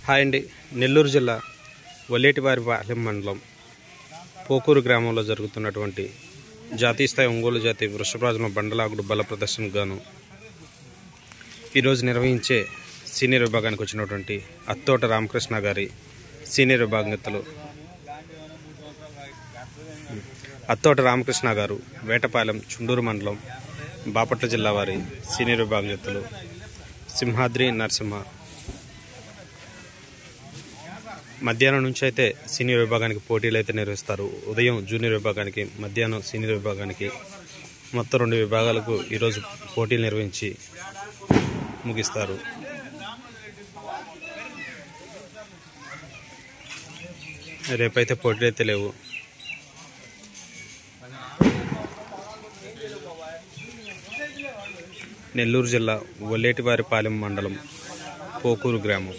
Hi అండి. నెల్లూరు జిల్లా వల్లేటివారిపాలెం మండలం పోకూరు గ్రామంలో జరుగుతున్నటువంటి జాతీయ స్థాయి ఒంగోలు జాతి వృషభరాజుల బండలాగుడు బల ప్రదర్శనకు గాను ఈరోజు నిర్వహించే సీనియర్ విభాగానికి వచ్చినటువంటి అత్తోట రామకృష్ణ గారి సీనియర్ విభాగస్తులు అత్తోట రామకృష్ణ గారు వేటపాలెం చుండూరు మండలం బాపట్ల జిల్లా వారి సీనియర్ విభాగస్తులు సింహాద్రి నరసింహ మధ్యాహ్నం నుంచి అయితే సీనియర్ విభాగానికి పోటీలు అయితే నిర్వహిస్తారు. ఉదయం జూనియర్ విభాగానికి, మధ్యాహ్నం సీనియర్ విభాగానికి మొత్తం 2 విభాగాలకు ఈరోజు పోటీలు నిర్వహించి ముగిస్తారు. రేపైతే పోటీలు అయితే లేవు. నెల్లూరు జిల్లా వల్లేటివారిపాలెం మండలం పోకూరు గ్రామం.